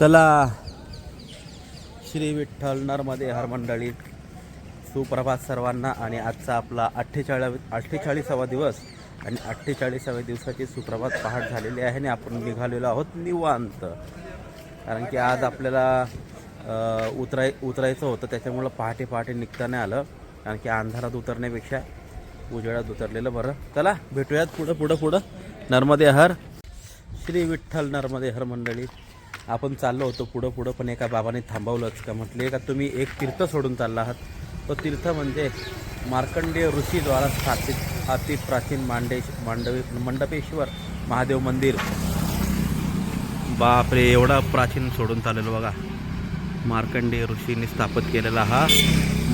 चला श्री विठ्ठल नरमध्ये हर मंडळी सुप्रभात सर्वांना. आणि आजचा आपला 48वा दिवस आणि 48व्या दिवसाची सुप्रभात पहाट झालेली आहे आणि आपण निघालेलो आहोत निवांत. कारण की आज आपल्याला उतरायचं होतं, त्याच्यामुळं पहाटे निघता नाही आलं. कारण की अंधारात उतरण्यापेक्षा उजेडात उतरलेलं बरं. चला भेटूयात पुढं नर्मदे हर श्री विठ्ठल नर्मदे हर मंडळी. आपण चाललो होतो पुढं पण एका बाबाने थांबवलंच. का म्हटले का तुम्ही एक तीर्थ सोडून चालला आहात. तो तीर्थ म्हणजे मार्कंडेय ऋषीद्वारा स्थापित अति प्राचीन मंडपेश्वर महादेव मंदिर. बापरे, एवढा प्राचीन सोडून चाललेलो बघा. मार्कंडेय ऋषींनी स्थापित केलेला हा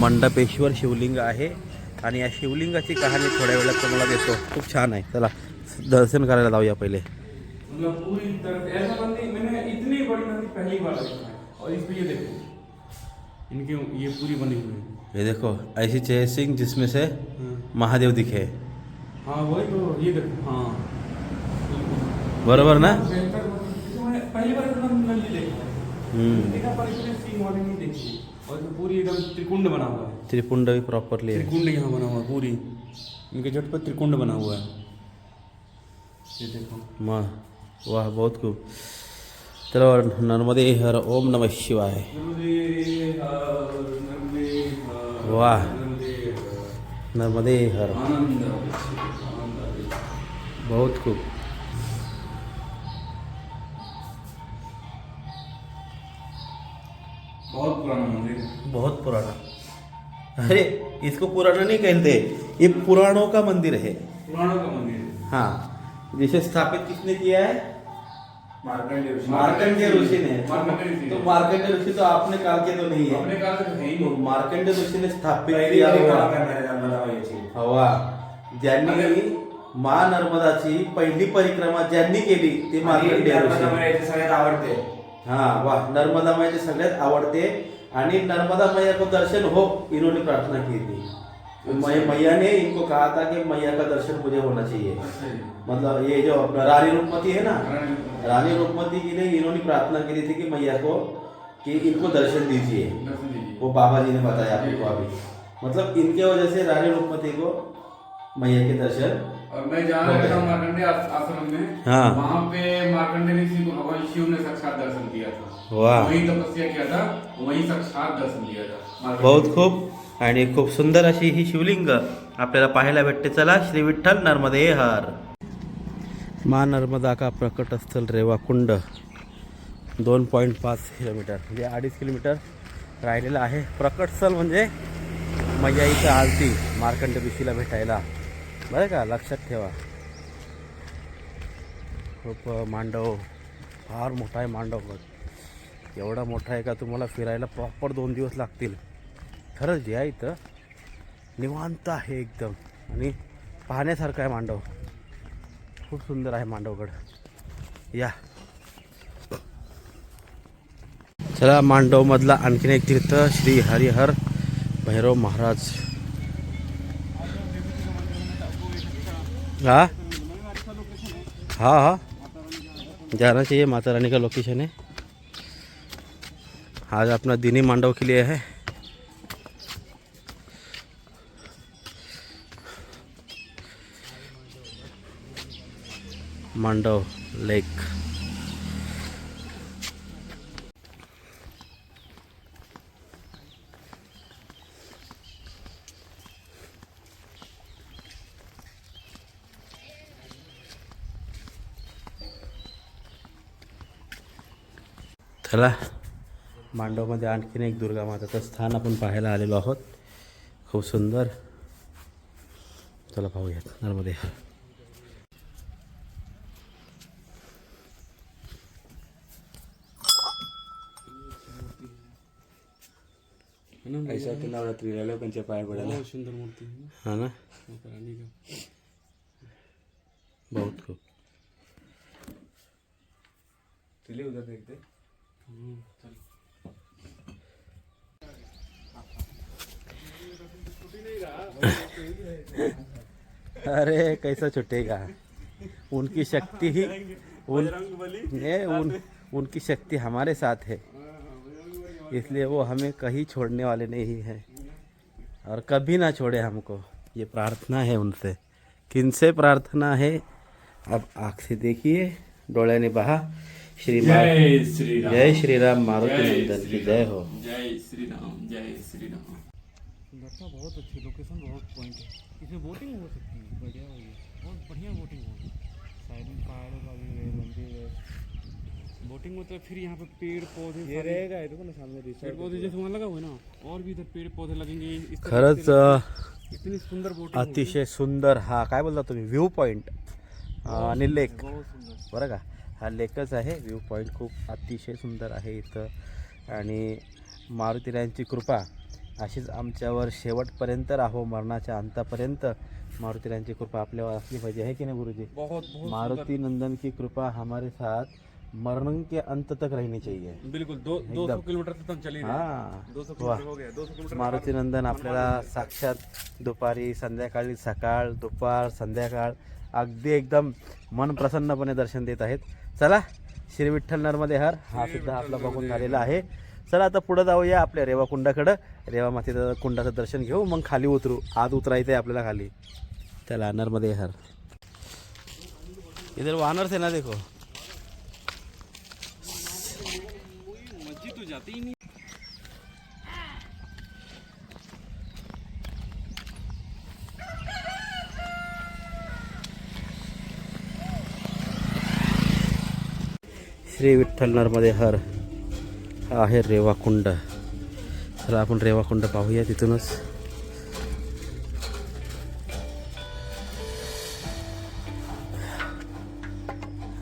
मंडपेश्वर शिवलिंग आहे. आणि या शिवलिंगाची कहाणी थोड्या वेळात तुम्हाला देतो. खूप छान आहे. चला दर्शन करायला जाऊया पहिले. पूरी तरफ ऐसा मंदिर मैंने इतनी बड़ी मंदिर पहली बार देखा है। और इस पे ये देखो, इनके ये पूरी बनी हुई है। ये देखो ऐसी जय सिंह जिसमें से महादेव दिखे. हाँ वही तो, ये देखो। हाँ बरोबर ना. पहली बार मंदिर देखा पर इसमें सिंह वाली नहीं देखी। और तो पूरी एकदम त्रिकुंड बना हुआ है। त्रिपुंड भी प्रॉपरली है. त्रिकुंड यहाँ बना हुआ है पूरी, इनके जट पर त्रिकुंड बना हुआ है। ये देखो वाह बहुत खूब. चलो नर्मदे हर ओम नमः शिवाय. वाह नर्मदे हर बहुत खूब. बहुत पुराना मंदिर है। बहुत पुराना. अरे इसको पुराना नहीं कहते, ये पुराणों का मंदिर है. पुराणों का मंदिर है। हाँ, जिसे स्थापित किसने किया है? मार्कंडेय ऋषि। मार्कंडेय ऋषि ने. तो मार्कंडेय ऋषि तो आपने काल के तो नहीं है. अपने काल से है ही तो नहीं। मार्कंडेय ऋषि ने स्थापित किया हवा. ज्यांनी माँ नर्मदाची पहिली परिक्रमा ज्यांनी केली ते मार्कंडेय ऋषी. सगळ्यात आवडते. हाँ वाह, नर्मदा मैया सगळ्यात आवडते. आणि नर्मदा मैया को दर्शन हो इन्होंने प्रार्थना की थी. मैया ने इनको कहा था कि मैया का दर्शन मुझे होना चाहिए. मतलब ये जो अपना रानी रूपमती है ना, रानी रूपमती के लिए इन्होंने प्रार्थना की थी कि मैया को कि इनको दर्शन दीजिए. वो बाबा जी ने बताया आपको अभी. मतलब इनके वजह से रानी रूपमती को मैया के दर्शन. और मैं जहाँ रहता हूँ मार्कंडेय आश्रम में, हाँ. वहाँ पे मार्कंडेय ऋषि को भगवान शिव ने साक्षात दर्शन दिया था। वाह. वहीं तपस्या किया था, वहीं साक्षात दर्शन दिया था। बहुत खूप. आणि खूप सुंदर अशी ही शिवलिंग आपल्याला पाहायला भेटते. चला श्री विठ्ठल नर्मदे हर. माँ नर्मदा का प्रकट स्थल रेवाकुंड 2.5 किलोमीटर म्हणजे 2.5 किलोमीटर राहिलेलं आहे. प्रकट स्थल म्हणजे मैयाईचं आरती मार्कंडेय ऋषीला भेटायला. बरं का, लक्षात ठेवा. खूप मांडव फार मोठा आहे. मांडव एवढा मोठा आहे का तुम्हाला फिरायला प्रॉपर 2 दिवस लागतील. खरंच या इथं निवांत आहे एकदम आणि पाहण्यासारखं आहे. मांडव खूप सुंदर आहे. मांडवगड या. चला मांडवमधला आणखीन एक तीर्थ श्री हरिहर भैरव महाराज. हाँ हाँ हाँ जाना चाहिए. माता रानी का लोकेशन है. आज अपना दिनी मांडव के लिए है. मांडव लेक. चला मांडवमध्ये आणखीन एक दुर्गा माताचं स्थान आपण पाहायला आलेलो आहोत. खूप सुंदर. चला पाहूयात नर्मदे. ऐसा की नवरात्रीला लोकांच्या पाया पडायला. बहुत सुंदर मूर्ति है हाँ ना, माता रानी का. बहुत खूब. तुले उधर देखते. अरे कैसा छुटेगा. उनकी शक्ति ही उनकी शक्ति हमारे साथ है, इसलिए वो हमें कहीं छोड़ने वाले नहीं हैं और कभी ना छोड़े हमको। ये प्रार्थना है उनसे। किनसे प्रार्थना है? अब आँख से देखिए, डोळ्याने पहा। जय श्री राम, जय श्री राम, मारुति नंदन की जय हो। जय श्री राम, जय श्री राम। सुंदरता बहुत अच्छी, लोकेशन बहुत पॉइंट है, इसमें बोटिंग हो सकती है, बढ़िया हो गई, बहुत बढ़िया बोटिंग होगी। साइड में पहाड़ों का भी है, मंदिर है, बोटिंग मतलब फिर यहाँ पे पेड़ पौधे ये रहेगा ये देखो ना सामने पेड़ रिसोर्ट पौधे जैसे वहाँ लगा हुआ है ना, और भी इधर पेड़ पौधे लगेंगे इस तरह खरंच से इतनी सुंदर बोटिंग अतिशय सुंदर हा काय बोलता तुम्ही व्ह्यू पॉईंट आणि लेक, बहुत सुंदर। बरं का, हा लेकच आहे। व्ह्यू पॉईंट खूप अतिशय सुंदर आहे इथं आणि मारुतीरायांची कृपा अशीच आमच्यावर शेवटपर्यंत राहो, मरणाच्या अंतापर्यंत मारुतीरायांची कृपा आपल्यावर असली पाहिजे, है की नहीं गुरुजी? बहुत बहुत मारुति नंदन की कृपा हमारे साथ मरण के अंत तक रहनी चाहिए। बिल्कुल 200 किलोमीटर तक हम चले हाँ 200 वाह, किलोमीटर हो गया, 200 किलोमीटर मारुती नंदन आपल्याला साक्षात दुपारी, संध्याकाळी, सकाळ, दुपार, संध्याकाळ अगदी एकदम मन प्रसन्नपणे दर्शन देत आहेत। चला, श्री विठ्ठल नर्मदे हर हा सुद्धा आपला बघून झालेला आहे। चला आता पुढे जाऊया आपल्या रेवा कुंडाकडं, रेवा मातेचं कुंडाचं दर्शन घेऊ, मग खाली उतरू। आज उतरायचं आहे आपल्याला खाली। चला, नर्मदे हर। इधर वानर थे ना, देखो। मस्जिद तो जाती ही नहीं। श्री विठ्ठल नर्मदे हर हा आहे रेवा कुंड। चला आपण रेवा कुंड पाहूया तिथूनच।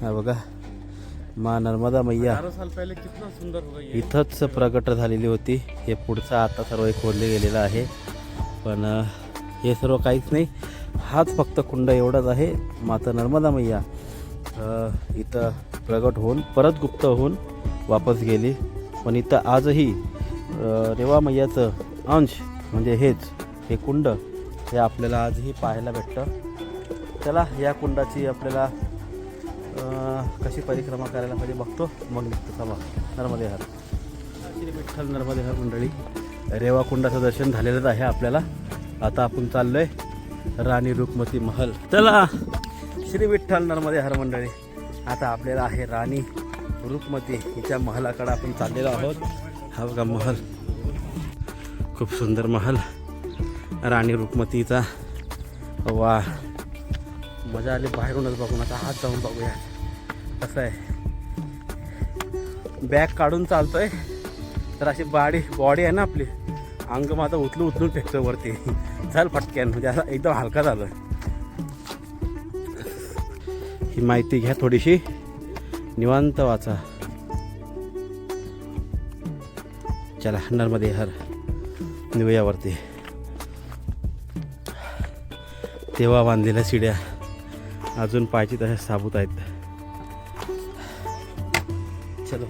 हा बघा, माँ नर्मदा मैया 18 साल पहले कितना सुंदर होगा ये। इथंच प्रगट झालेली होती। हे पुढचं आता सर्व एक खोदले गेलेलं आहे, पण हे सर्व काहीच नाही, हाच फक्त कुंड एवढाच आहे। माता नर्मदा मैया इथं प्रगट होऊन परत गुप्त होऊन वापस गेली, पण इथं आजही रेवा मैयाचं अंश म्हणजे हे कुंड हे आपल्याला आजही पाहायला भेटतं। चला, या कुंडाची आपल्याला कशी परिक्रमा करायला पाहिजे बघतो, मग निघतो। चला, नर्मदे हर। श्री विठ्ठल नर्मदे हर मंडळी, रेवा कुंडाचं दर्शन झालेलंच आहे आपल्याला। आता आपण चाललोय राणी रुक्मती महल। चला, श्री विठ्ठल नर्मदे हर मंडळी, आता आपल्याला आहे राणी रुक्मती हिच्या महलाकडे आपण चाललेलो आहोत। हा बघा महल, खूप सुंदर महल राणी रुक्मतीचा। वा, मजा आली बाहेरूनच बघून। आता हात जाऊन बघूया कसं आहे। बॅग काढून चालतोय तर अशी बॉडी आहे ना आपली, अंग माझं उचलून फेकतोय वरती। चल फटक्यान, म्हणजे असं एकदम हलका झालं। ही माहिती घ्या थोडीशी, निवांत वाचा। चला, नर्मदे हर निवयावरती। तेव्हा बांधलेल्या शिड्या अजून पाहिजे तशा साबूत आहेत। चलो,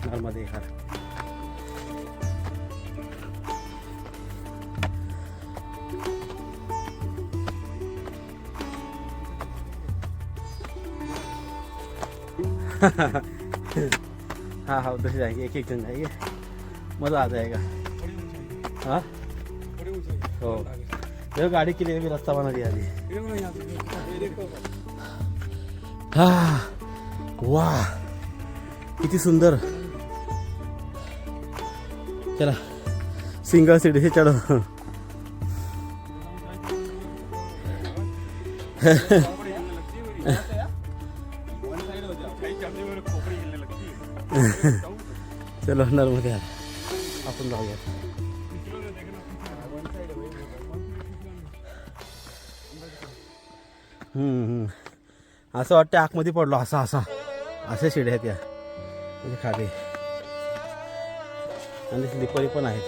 नर्मदे हर। हाँ हाँ, उधर से जाएंगे, एक जन जाएंगे, मज़ा आ जाएगा। हाँ हो, देखो गाड़ी के लिए भी रास्ता बना दिया अभी। हाँ, वाह, किती सुंदर। चला, सिंगल सीढ़ी से चढ़ो। चलो, नर्मदे हर आपण जाऊया। असं वाटतं आतमध्ये पडलो, अशा शिड्या आहेत या, म्हणजे खाली, आणि स्लिपरी पण आहेत।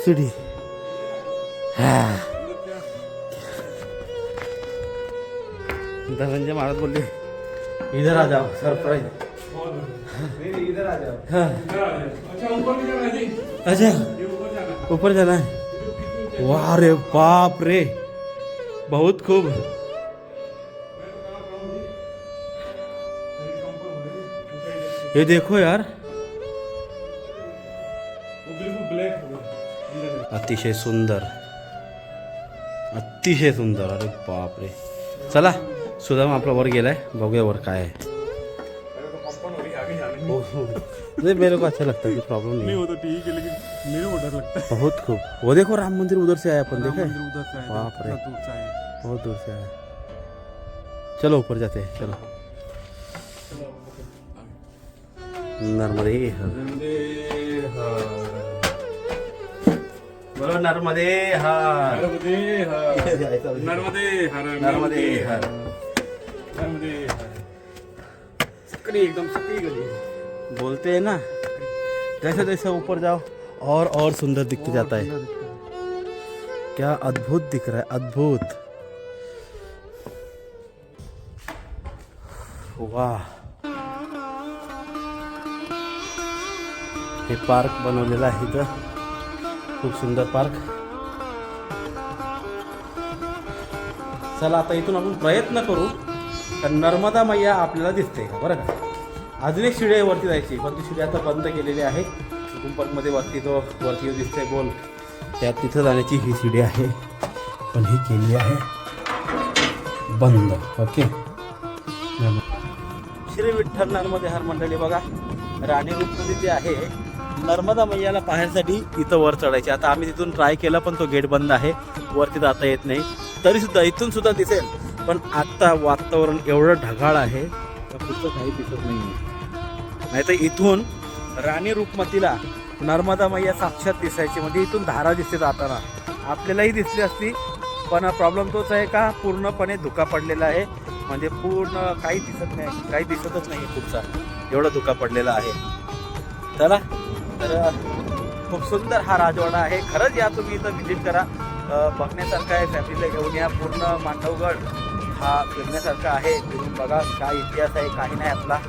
सीढ़ी धनंजय महाराज बोलले इधर आ जाओ, सरप्राइज। इधर आ जाओ। हाँ, अच्छा, ऊपर भी जाना है जी। अच्छा, ये ऊपर जाना है। ऊपर जाना है। वाह रे बाप रे, बहुत खूब। ये देखो यार, वो बिल्कुल ब्लैक हो गया। अतिशय सुंदर, अतिशय सुंदर। अरे बाप रे, चला सुदाम आपला वर गेलाय, बघूया वर काय आहे। नहीं मेरे को अच्छा लगता है, कोई प्रॉब्लम नहीं है। वो तो ठीक है, लेकिन मेरे को डर लगता है। बहुत खूब। वो देखो राम मंदिर उधर से आया अपन, देखा है? उधर से आया, बाप रे, दूर से आया। बहुत दूर से आया। चलो ऊपर जाते हैं, चलो। नर्मदे बोलो, नर्मदे हर। नर्मदे हर, नर्मदे हर, नर्मदे हर। नर्मदे हर। सकरी, एकदम सकरी गली है। बोलते हैं ना, जैसे जैसे ऊपर जाओ और सुंदर दिखते जाता है। क्या अद्भुत दिख रहा है, अद्भुत। वाह, हे पार्क बनवलेलं आहे इथं, खूप सुंदर पार्क। चला आता इथून आपण प्रयत्न करू तर नर्मदा मैया आपल्याला दिसते का, बरं का? अजून एक शिडी आहे वरती जायची, पण ती शिडी आता बंद केलेली आहे। कुंपणमध्ये वरती तो वरती दिसते गोल, त्या तिथं जाण्याची ही शिडी आहे, पण ही केली आहे बंद। ओके, श्री विठ्ठल नर्मदे हर मंडळी बघा, राणी रूपमध्ये जे आहे नर्मदा मैयाला पाहण्यासाठी इथं वर चढायचे। आता आम्ही तिथून ट्राय केला, पण तो गेट बंद आहे, वरती जाता येत नाही। तरी सुद्धा इथून सुद्धा दिसेल, पण आता वातावरण एवढं ढगाळ आहे का पुढचं काही दिसत नाही। नाहीतर इथून राणी रूपमतीला नर्मदा मैया साक्षात दिसायची, म्हणजे इथून धारा दिसते जाताना, आपल्यालाही दिसली असती। पण प्रॉब्लेम तोच आहे का पूर्णपणे धुका पडलेला आहे, म्हणजे पूर्ण काही दिसत नाही, काही दिसतच नाही पुढचा, एवढा धुका पडलेला आहे। चला तर खूप सुंदर हा राजवाडा आहे, खरंच या तुम्ही इथं व्हिजिट करा, बघण्यासारखं आहे। फॅमिलीला घेऊन या, पूर्ण मांडवगड हा फिरण्यासारखा आहे, फिरून बघा काय इतिहास आहे, काही नाही आपला,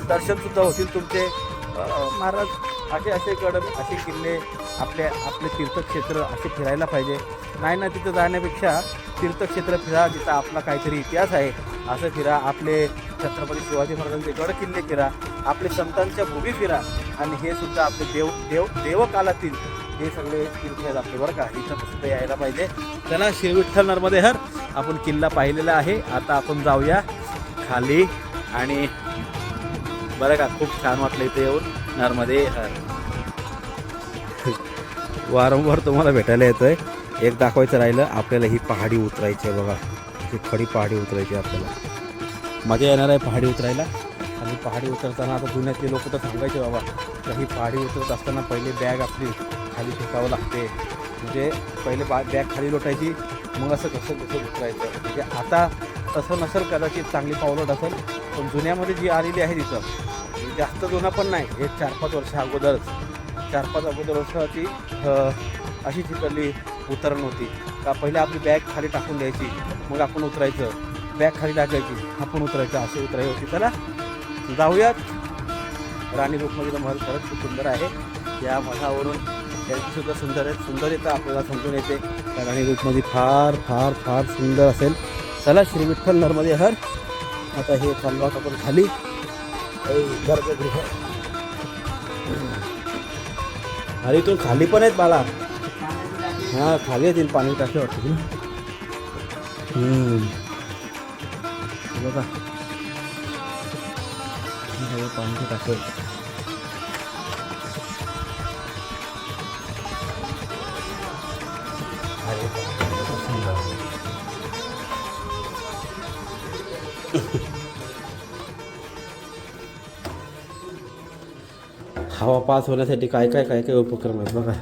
दर्शन सुद्धा होतील तुमचे। महाराज असे असे गड, असे किल्ले, आपले तीर्थक्षेत्र असे फिरायला पाहिजे। नाही ना, तिथं जाण्यापेक्षा तीर्थक्षेत्र फिरा जिथं आपला काहीतरी इतिहास आहे, असं फिरा। आपले छत्रपती शिवाजी महाराजांचे गड किल्ले फिरा, आपले संतांच्या भूमी फिरा, आणि हे सुद्धा आपले देवकालातील हे सगळे तीर्थ आहेत आपले, बरं का? इथं सुद्धा यायला पाहिजे। चला, श्री विठ्ठल नर्मदे हर आपण किल्ला पाहिलेला आहे, आता आपण जाऊया खाली, आणि बरं का खूप छान वाटलं इथे येऊन, नर्मदे हर। वारंवार तुम्हाला भेटायला येतोय। एक दाखवायचं राहिलं आपल्याला, ही पहाडी उतरायची आहे बघा, ही खडी पहाडी उतरायची आपल्याला, मजा येणार आहे पहाडी उतरायला। आणि पहाडी उतरताना आता जुन्यातले लोक तर सांगायचे बाबा, तर ही पहाडी उतरत असताना पहिले बॅग आपली खाली फेकावं लागते, म्हणजे पहिले बॅग खाली लोटायची, मग असं कसं उतरायचं। म्हणजे आता तसं नसेल, कदाचित चांगली पावलं असेल, पण जुन्यामध्ये जी आलेली आहे तिथं, जास्त जुना पण नाही, एक 4-5 वर्ष अगोदरच, 4-5 वर्षाची अशी तिकडली उतरण होती का पहिले आपली बॅग खाली टाकून द्यायची, मग आपण उतरायचं, बॅग खाली टाकायची, आपण उतरायचं, अशी उतराई होती। चला जाऊयात, राणी रूपमध्ये महल खरंच खूप सुंदर आहे। या मठावरून त्यांचीसुद्धा सुंदरता आपल्याला समजून येते, त्या राणी रूपमध्ये फार फार फार सुंदर असेल। चला, श्री विठ्ठल नर्मदे हर। आता हे चाललो आपण खाली, गर्भगृह, अरे इथून खाली पण आहेत बाला, हां खाली येतील, पाणी टाके वाटतं ना, बघा पाणी टाके। हवा पास होण्यासाठी काय काय उपक्रम आहेत बघा,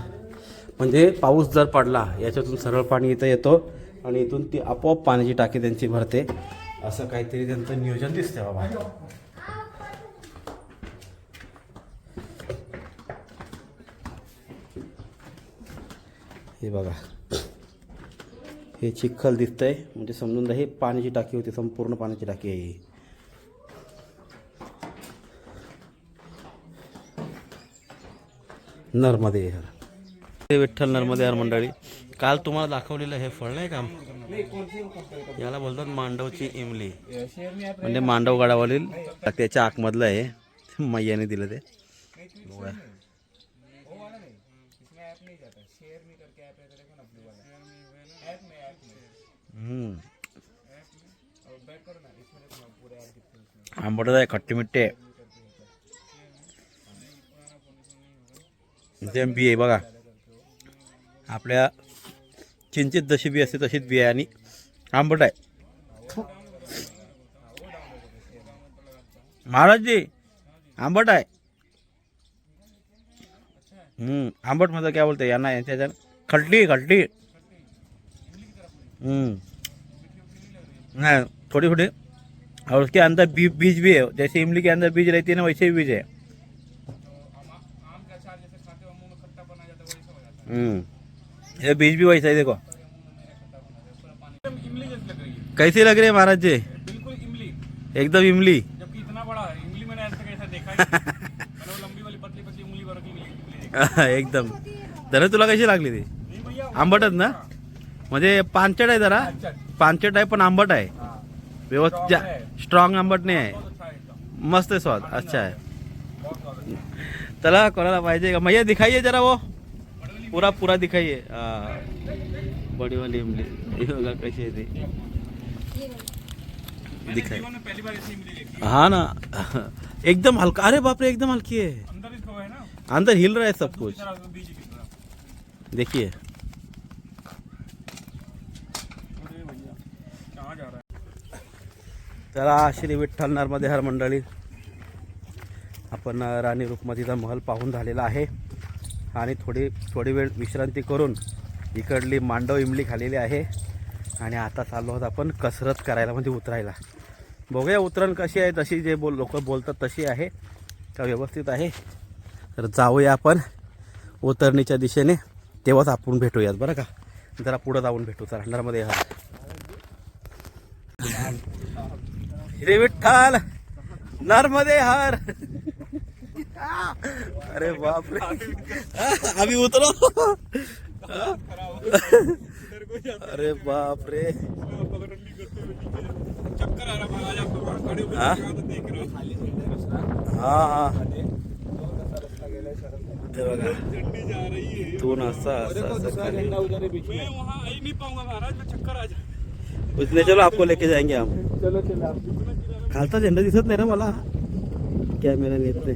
म्हणजे पाऊस जर पडला याच्यातून सरळ पाणी इथं येतो, आणि इथून ती आपोआप पाण्याची टाकी त्यांची भरते, असं काहीतरी त्यांचं नियोजन दिसतंय बाबा। हे बघा, हे चिखल दिसतंय, म्हणजे समजून जा ही पाण्याची टाकी होती, संपूर्ण पाण्याची टाकी आहे ही। नर्मदे हर। विठ्ठल नर्मदे हर मंडळी, काल तुम्हाला दाखवलेलं हे फळ नाही का, याला बोलतात मांडवची इमली, म्हणजे मांडव गडावरील त्याच्या आतमधलं आहे. मैयाने दिलं ते. बघा. आंबट आहे, खट्टी मिट्टी आहे. ते बी आहे बघा, आपल्या चिंचित जशी बी असते तशीच बी आहे आणि आंबट आहे. महाराजजी आंबट आहे. आंबट मतलब क्या बोलते हैं याना यांच्या खट्टी खट्टी. नहीं थोड़ी थोड़ी, और उसके अंदर बीज भी है, जैसे इमली के अंदर बीज रहती है ना वैसे भी बीज है. ये बीज भी वैसा है देखो. कैसी लग रही है महाराज जी? बिल्कुल इमली, एकदम इमली. जबकि इतना बड़ा है इमली मैंने आज तक ऐसा देखा ही नहीं. मैंने वो लंबी वाली पतली पतली उंगली वाली इमली एकदम. धन तुला कशी लागली ती? नहीं भैया. आंबटच ना, म्हणजे पानचट आहे जरा, पानचट आहे पण आंबट आहे. व्यवस्थित स्ट्रॉंग आंबट नाही आहे. अच्छा है एकदम. मस्त आहे, स्वाद अच्छा आहे. चला कोणाला पाहिजे का मैया दिखाइए जरा, वो पूरा पूरा दिखाइए. बड़ी वाली इमली ये बघा कशी आहे ती. दिखाई. जीवन में पहली बार ऐसी इमली देखी. हाँ ना, एकदम हल्का. अरे बाप रे, एकदम हल्की है. अंदर इसको है ना, अंदर हिल रहा है सब कुछ. दूसरी तरफ बीज की तरह. देखिए. अरे भैया कहाँ जा रहा है? चला श्री विठ्ठल नर्मदे हर मंडळी, आपण राणी रुक्मतीचा महल पाहून झालेला आहे आणि थोडी वेळ विश्रांती करून इकडली मांडव इमली खाल्लेली आहे आणि आता चाललो आहोत आपण कसरत करायला, म्हणजे उतरायला. बघूया उतरण कशी आहे, तशी जे लोक बोलतात तशी आहे का व्यवस्थित आहे. तर जाऊया आपण उतरणीच्या दिशेने, तेव्हाच आपण भेटूयात बरं का. जरा पुढं जाऊन भेटू. चला नर्मदे हर. श्री विठ्ठल नर्मदे हर. अरे बाप रे, अभी उतरो. अरे बाप रे, चक्कर आ रहा महाराज आपको, खड़े होकर हाँ? देख रहे हो. हाँ हाँ ते बघा, ठंडी जा रही है. तू असं असं असं खाली. मैं वहाँ आ ही नहीं पाऊंगा महाराज, मैं चक्कर आ जाए. उसने चलो आपको लेके जाएंगे हम. चलो चलो आप. खालचा झेंडा दिसत नाही ना मला कॅमेरा नेते.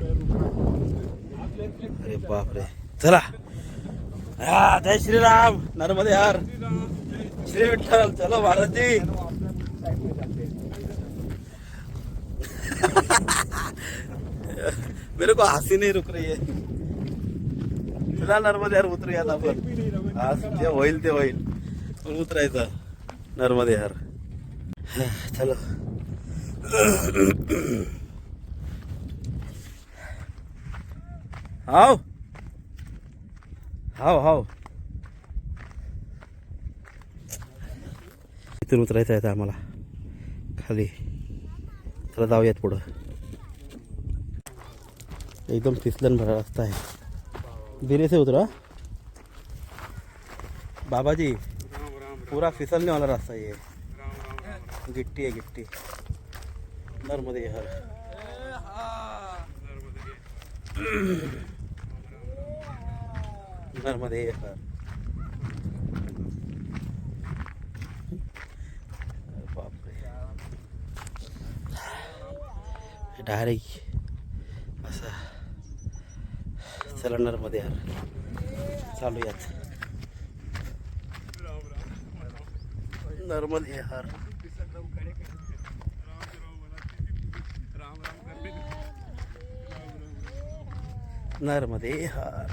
अरे बाप रे, चला. जय श्रीराम नर्मदे हर. श्री विठ्ठल. चलो महाराज जी. मेरे को हंसी नहीं रुक रही है. चला नर्मदे हर उतरूयात आपण. आज जे होईल ते होईल, पण उतरायचं नर्मदे हर. चलो. हाव हाव हाव. इथून उतरायचं आहे आम्हाला खाली. चला जाऊयात पुढं. एकदम फिसलन भरा रास्ता है. धीरे से उतरा बाबा जी, पूरा फिसलने वाला रास्ता है ये. गिट्टी है गिट्टी. नर्मदे हर. नर्मदे हर. बापरे, डायरेक्ट असं. चला नर्मदे हर चालूयात. नर्मदे हर. नर्मदे हर.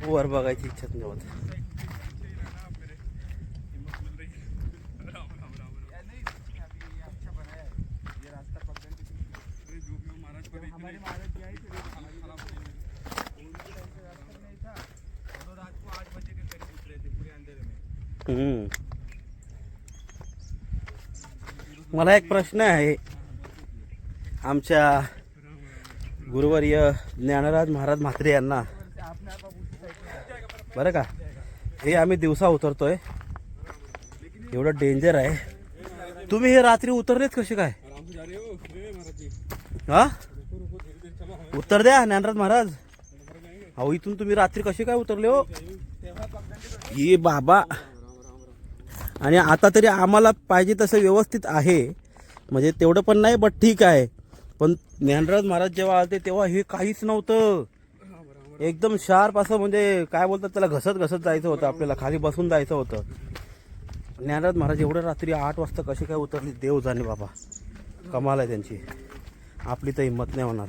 वर बघायची इच्छा नाही होत. मला एक प्रश्न आहे. आमच्या गुरुवर्य ज्ञानराज महाराज म्हात्रे यांना बरं का, हे आम्ही दिवसा उतरतोय, एवढं डेंजर आहे. तुम्ही हे रात्री उतरलेत कसे काय? हा उत्तर द्या ज्ञानराज महाराज. अहो इथून तुम्ही रात्री कसे काय उतरले हो? ये बाबा. आणि आता तरी आम्हाला पाहिजे तसं व्यवस्थित आहे, म्हणजे तेवढं पण नाही बट ठीक आहे. पण ज्ञानराज महाराज जेव्हा आले तेव्हा हे काहीच नव्हतं, एकदम शार्प असं, म्हणजे काय बोलतात त्याला, घसत घसत जायचं होतं आपल्याला, खाली बसून जायचं होतं. ज्ञानराज महाराज एवढं रात्री 8 वाजता कसे काय उतरले देव जाणे बाबा, कमाल आहे त्यांची. आपली तर हिंमत नाही होणार.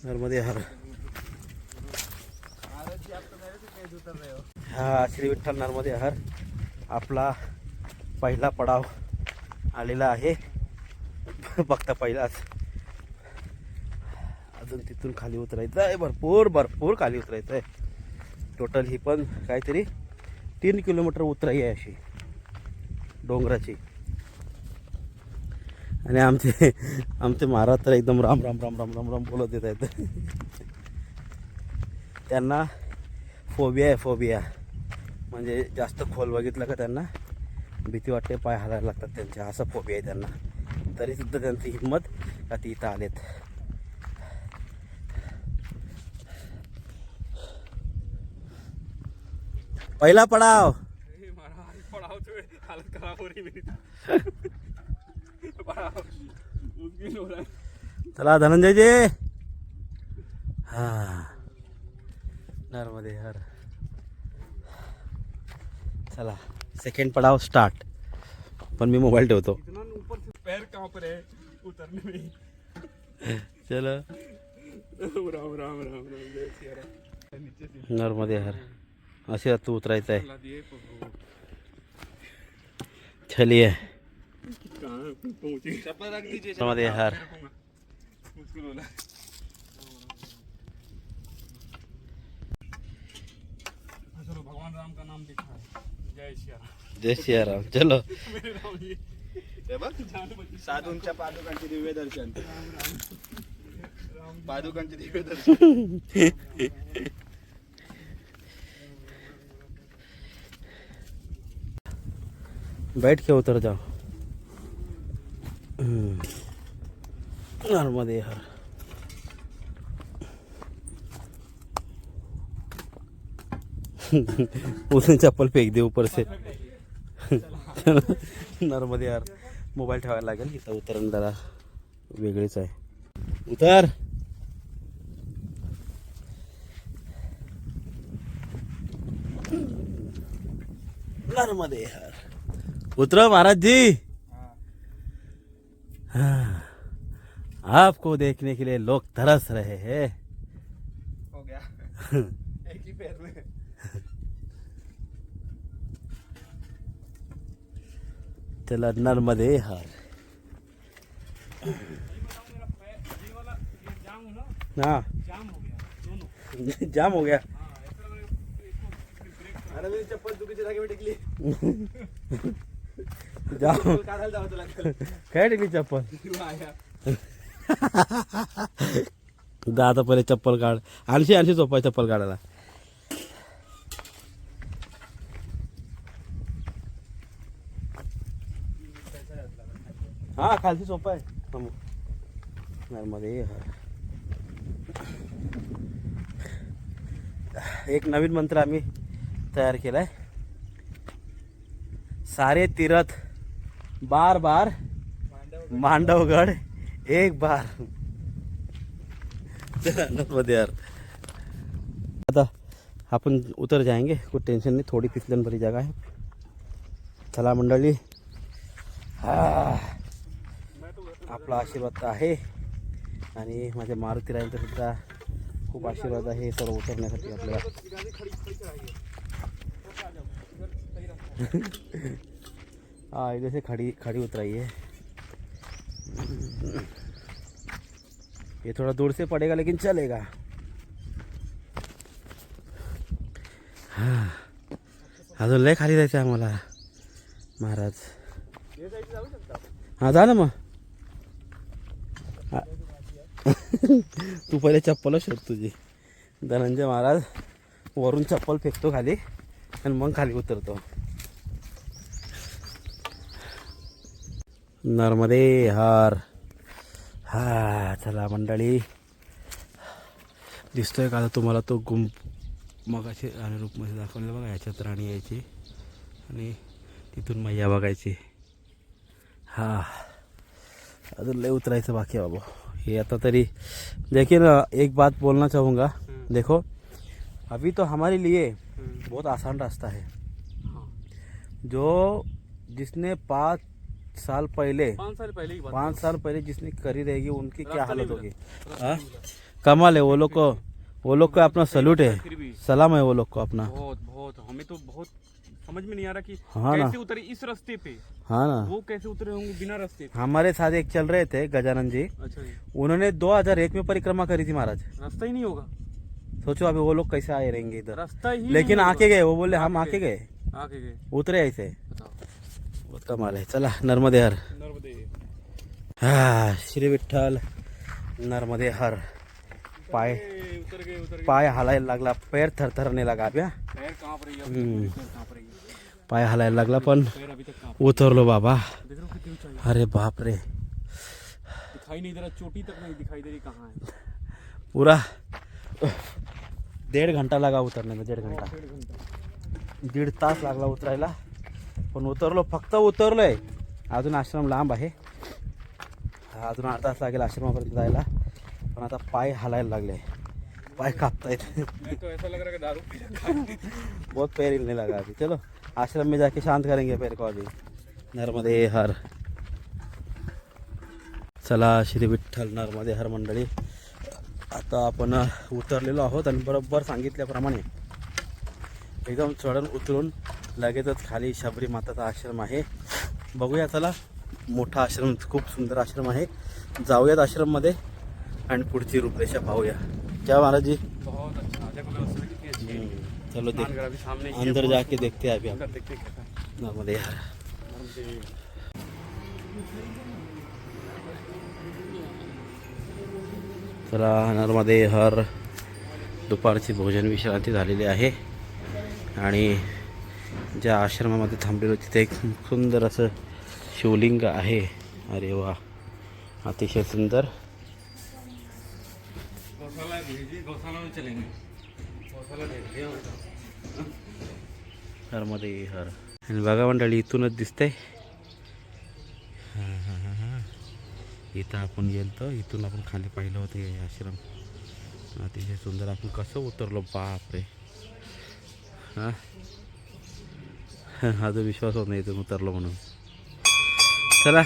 नर्मदे हर. हा श्री विठ्ठल नर्मदे हर. आपला पहिला पडाव आलेला आहे, फक्त पहिलाच. अजून तिथून खाली उतरायचं आहे, भरपूर खाली उतरायचं आहे. टोटल ही पण काहीतरी 3 किलोमीटर उतराई आहे अशी डोंगराची. आणि आमचे महाराज तर एकदम राम राम राम राम राम राम बोलत येत आहेत. त्यांना फोबिया आहे, फोबिया म्हणजे जास्त खोल बघितलं का त्यांना भीती वाटते, पाय हालायला लागतात त्यांचे, असं फोबिया आहे त्यांना. तरीसुद्धा त्यांची हिंमत का ती इथं आलेत. पहिला पडाव. चला धनंजयजी. हा नर्मदे हर. चला सेकंड पडाव स्टार्ट. पण मी मोबाईल ठेवतो. पैर कहाँ पर है उतरने में? चलो राम राम राम जय सिया राम. नीचे से नर्मदे हर. असे तू उतरायचं आहे. ला दिए प्रभु. चलिए कहाँ पहुँचे? चप्पल रख दीजिए. नर्मदे हर. मुश्किल हो रहा है. चलो भगवान राम का नाम लिखा है. जय सिया राम. जय सिया राम. चलो मेरे राम ये साधूंच्या पादुकांचे दिव्य दर्शन. पादुकांचे दिव्य दर्शन. बैठ के उतर जाओ. नर्मदे हर. उसने चप्पल फेंक दे ऊपर से. नर्मदे यार. मोबाईल ठेवायला लागेल इथं. उतरण जरा वेगळीच आहे. उतर. नर्मदे यार. उतरो महाराज जी. हाँ, आपको देखने के लिए लोग तरस रहे हैं. हो गया एक ही पैर में. चला नर्मदे हर. हाँ जाम हो गया. अरे मेरी चप्पल चुकीच्या जागेवर टिकली. जाम काढायला जावं लागतं. काय टिकली चप्पल. आया. दादा पहिले चप्पल काढ. आणशी सोपाय चप्पल काढायला. हा खालची सोपा आहे. नर्मदे हर. एक नवीन मंत्र आम्ही तयार केलाय. सारे तीर्थ बार बार मांडवगढ़ एक बार. नर्मदे यार. आता आपण उतर जाएंगे, कुछ टेंशन नहीं. थोडी फिसलन भरी जगह है. चला मंडळी. आपला आशीर्वाद तर आहे आणि माझ्या मारुतीरायांचा सुद्धा खूप आशीर्वाद आहे सर्व उतरण्यासाठी आपल्याला. हाँ इधर से खड़ी उतराई है. ये थोड़ा दूर से पड़ेगा लेकिन चलेगा. हाँ अजून लय खाली जायचं आहे आम्हाला महाराज. हाँ जा ना मग. तू पहिले चप्पल शोध तुझी. धनंजय महाराज वरून चप्पल फेकतो खाली आणि मग खाली उतरतो. नर्मदे हर. हा चला मंडळी, दिसतोय का आता तुम्हाला तो मगाशी आणि रूपमध्ये दाखवलेलं बघा. ह्याच्यात राणी यायची आणि तिथून मैया बघायची. हा अजून लय उतरायचं बाकी आहे बाबा. ये आता तरी देखिए ना, एक बात बोलना चाहूँगा. देखो अभी तो हमारे लिए बहुत आसान रास्ता है. जो जिसने 5 साल पहले 5 साल पहले की बात 5 साल पहले जिसने करी रहेगी उनकी क्या हालत होगी. हाँ कमाल है वो लोग को अपना सल्यूट है, फिर भी सलाम है वो लोग को अपना. बहुत हमें तो बहुत समझ में नहीं आ रहा कि हाँ ना. कैसे उतरे इस रास्ते पे, हाँ ना. वो कैसे उतरे होंगे बिना रास्ते पे. हमारे साथ एक चल रहे थे गजानन जी, अच्छा जी, उन्होंने 2001 में परिक्रमा करी थी महाराज. रास्ता ही नहीं होगा. सोचो अभी वो लोग कैसे आए रहेंगे इधर. रास्ता ही लेकिन नहीं आके होगा. गए, वो बोले हम आके गए, आके गए. उतरे ऐसे. बताओ. बहुत कमाल आहे. चला नर्मदे हर. नर्मदे. हा श्री विठ्ठल नर्मदे हर. पाय उतर गए. पाय हालायला लागला, पैर थरथरने लगा अभ्या. पैर कहाँ पर है, हम्म. पैर कहाँ पर है. पाय हालायला लागला पण पैर अभी तक कहाँ उतरलो बाबा. देख रहे हो कितनी ऊंचाई है. अरे बाप रे, दिखाई नहीं दे रहा, चोटी तक नहीं दिखाई दे रही कहाँ है. पूरा 1.5 घंटा लगा उतरने में. 1.5 घंटा, 1.5 तास लागला उतरायला. पण उतरलो, फक्त उतरलोय. अजून आश्रम लांब आहे, अजून 8 तास लागेल आश्रमापर्यंत जायला. पण आता पाय हालायला लागले, पाय कापतायत. मैं तो ऐसा लग रहा है कि दारू पी रखा है. बहुत पैर हिलने लगा अभी. चलो आश्रम में जाके शांत करेंगे पैर को अभी. नर्मदे हर. चला श्री विठ्ठल नर्मदे हर मंडळी. आता आपण उतरलेलो आहोत आणि बरोबर सांगितल्याप्रमाणे एकदम चढून उतरून लगेचच खाली शबरी माताचा आश्रम आहे. बघूया चला. मोठा आश्रम, खूप सुंदर आश्रम आहे. जाऊयात आश्रममध्ये आणि पुढची रूपरेषा पाहूया. क्या महाराज जी. बहुत अच्छा जगह व्यवस्था कितनी अच्छी है. चलो देख, स्नान घर अभी सामने ही है, अंदर बहुत जाके देखते हैं अभी हम. अंदर देखते कैसा है. नर्मदे हर. नर्मदे. चला नर्मदे हर. दुपारची भोजन विश्रांती झालेली आहे आणि ज्या आश्रमामध्ये थांबलेलो तिथे एक सुंदर असं शिवलिंग आहे. अरे वा, अतिशय सुंदर. गौशाला भेजिए, गौशाला में चलेंगे. गौशाला भेजिए. नर्मदे हर. आणि बघा मंडळी, इथूनच दिसतंय. इथं आपण गेलतो, इथून आपण खाली पाहिलं होतं हे आश्रम. अतिशय सुंदर. आपण कसं उतरलो बाप रे. हां हा जो विश्वास होत नाही इथून उतरलो म्हणून. चला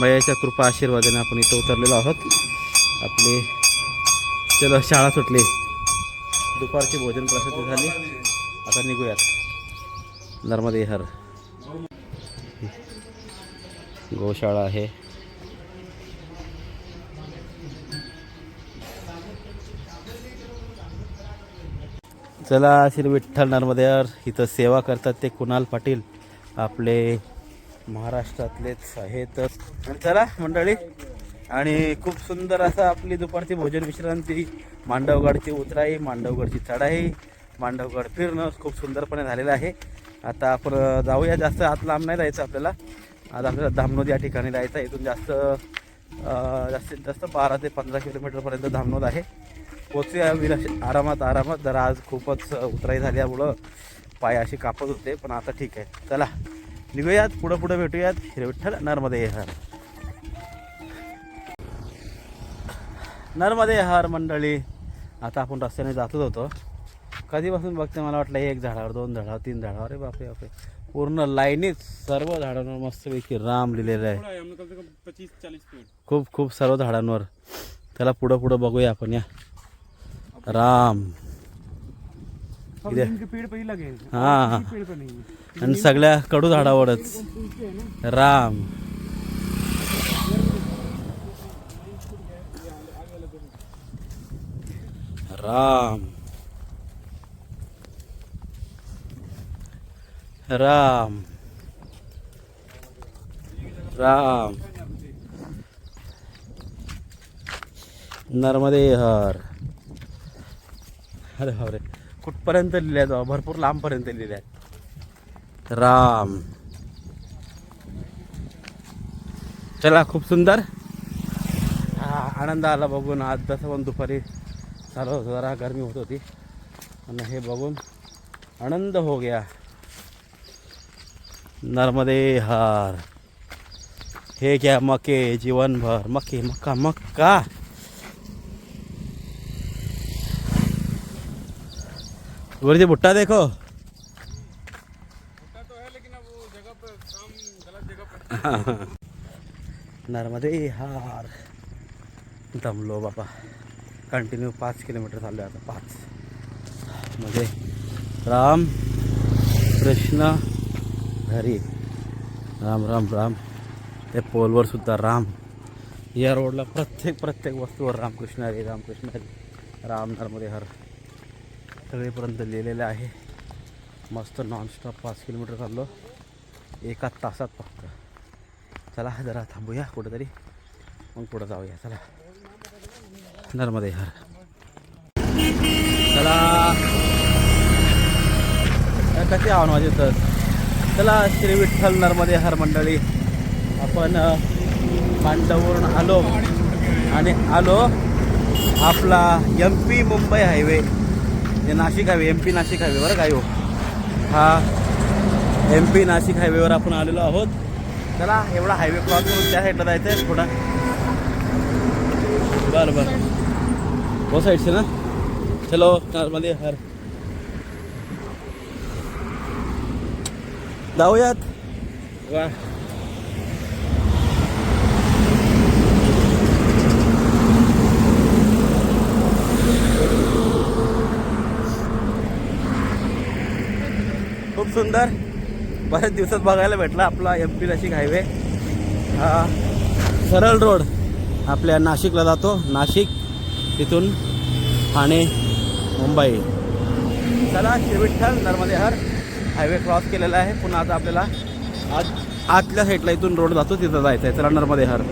मयाच्या कृपा आशीर्वादाने आपण इथं उतरलेलो आहोत. आपली चलो शाळा सुटली, दुपारची भोजन प्रसिद्ध झाली. आता निघूयात. नर्मदे हर. गोशाळा आहे. चला श्री विठ्ठल नर्मदे हर. इथं सेवा करतात ते कुणाल पाटील, आपले महाराष्ट्रातलेच आहेत. आणि चला मंडळी, आणि खूप सुंदर असं आपली दुपारची भोजन विश्रांती, मांडवगडची उतराई, मांडवगडची चढाई, मांडवगड फिरणं खूप सुंदरपणे झालेलं आहे. आता आपण जाऊया. जास्त आत लांब नाही जायचं आपल्याला. आज आपल्याला धामनोद या ठिकाणी जायचं आहे. इथून जास्तीत जास्त 12 ते 15 किलोमीटरपर्यंत धामनोद आहे. पोचूया आरामात. जरा आज खूपच उतराई झाल्यामुळं पाय अशी कापत होते, पण आता ठीक आहे. चला निघूयात, पुढं भेटूयात. श्री विठ्ठल नर्मदे हर. नर्मदे हर मंडळी. आता आपण रस्त्याने जातच होतो. कधीपासून बघते, मला वाटलं 1 झाडावर 2 झाडावर 3 झाडावर. अरे बापरे, पूर्ण लाईनीत सर्व झाडांवर मस्तपैकी राम लिहिलेलं आहे. हमने कम से कम 25-40 पेड़. खूप सर्व झाडांवर. त्याला पुढं बघूया आपण. या राम. सब इनके पेड़ पे ही लगे हैं. हाँ. पेड़ पे नहीं है. आणि सगळ्या कडू झाडावरच राम. राम राम राम. नर्मदे हर. अरे बापरे, कुठपर्यंत लिहिले आहेत, भरपूर लांबपर्यंत लिहिले आहेत. राम. चला, खूप सुंदर. आनंद आला बघून. आज जसं पण दुपारी चालू होतं, जरा गरमी होत होती आणि हे बघून आनंद हो गया. नर्मदे हर. हे क्या मके जीवनभर, मके मक्का मक्का. गुरुजी भुट्टा देखो. भुट्टा तो है लेकिन अब वो जगह पर काम गलत जगह पर. नर्मदे हार. दमलो बाबा. कंटिन्यू 5 किलोमीटर चाललो आता. 5 मध्ये राम कृष्ण हरी. राम राम राम. ते पोलवर सुद्धा राम. या रोडला प्रत्येक वस्तूवर रामकृष्ण हरी रामकृष्ण हरी. राम नर्मदे हर सगळीपर्यंत लिहिलेलं आहे. मस्त नॉनस्टॉप 5 किलोमीटर चाललो 1 तासात फक्त. चला जरा थांबूया कुठेतरी, मग पुढं जाऊया. चला नर्मदे हर. चला कसे आव्हान वाजवतात. चला श्री विठ्ठल नर्मदे हर मंडळी, आपण पांडववरून आलो आणि आलो आपला MP मुंबई हायवे, हे Nashik highway, MP Nashik highway बरं काय हो. हा MP नाशिक हायवेवर आपण आलेलो आहोत. चला एवढा हायवे क्रॉस करून त्या साईडला जायचं आहे थोडा. बरं वो साईड से ना. चलो नर्मदे हर जाऊयात. वा खूप सुंदर. बऱ्याच दिवसात बघायला भेटला आपला MP नाशिक हायवे. हा सरळ रोड आपल्या नाशिकला जातो. नाशिक तिथून ठाणे मुंबई. चला श्री विठ्ठल नर्मदे हर हायवे क्रॉस केलेला आहे. पुन्हा आता आपल्याला आतल्या साईडला इथून रोड जातो तिथं जायचं आहे. चला नर्मदे हर.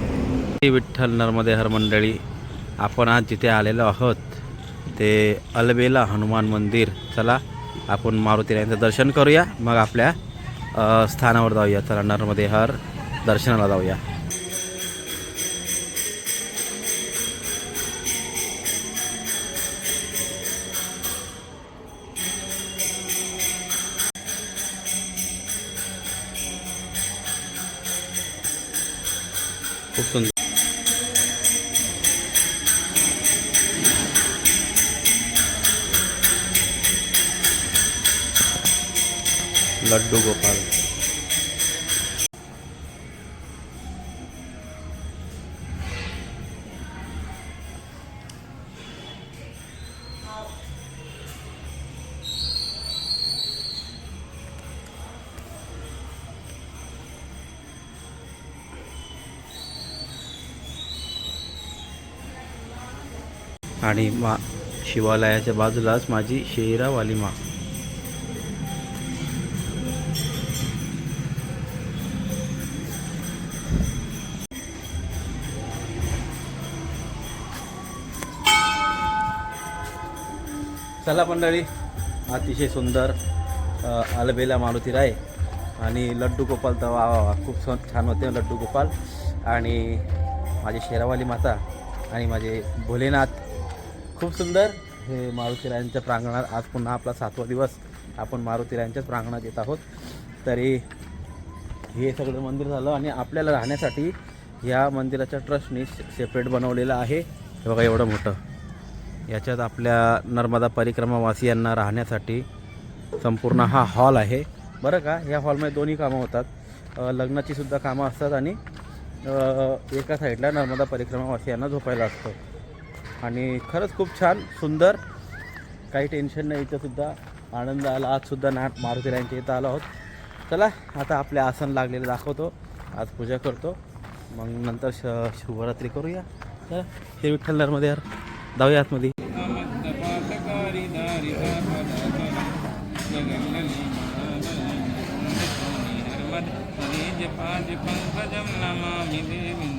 श्री विठ्ठल नर्मदे हर मंडळी, आपण आज जिथे आलेलो आहोत ते अलबेला हनुमान मंदिर. चला आपण मारुतीरायांचं दर्शन करूया, मग आपल्या स्थानावर जाऊया. चला नर्मदे हर दर्शनाला जाऊया. खूप सुंदर. लड्डू गोपाल. आणि शिवालयाच्या बाजूलाच माझी शेरावाली माँ. चला मंडळी, अतिशय सुंदर अलबेला मारुतीराय आणि लड्डू गोपाल. तर वा वा खूप छान होते लड्डू गोपाल. आणि माझी शेरावाली माता आणि माझे भोलेनाथ. खूप सुंदर हे मारुतीरायांच्या प्रांगणात. आज पुन्हा आपला 7वा दिवस आपण मारुतीरायांच्याच प्रांगणात येत आहोत. तरी हे सगळं मंदिर झालं आणि आपल्याला राहण्यासाठी या मंदिराच्या ट्रस्टने सेपरेट बनवलेलं आहे. हे बघा एवढं मोठं. याच्यात आपल्या नर्मदा परिक्रमावासियांना राहण्यासाठी संपूर्ण हा हॉल आहे बरं का. या हॉलमध्ये दोन्ही कामं होतात, लग्नाची सुद्धा कामं असतात आणि एका साईडला नर्मदा परिक्रमावासियांना झोपायला असतं. आणि खरंच खूप छान सुंदर, काही टेन्शन नाही. इथंसुद्धा आनंद आला. आजसुद्धा मारुतीरायांच्या इथं आलो आहोत. चला आता आपले आसन लागलेले दाखवतो. आज पूजा करतो, मग नंतर शुभरात्री करूया. चला श्री विठ्ठल नर्मदे हर जाऊया आतमध्ये. पंकजं नमामि देवीं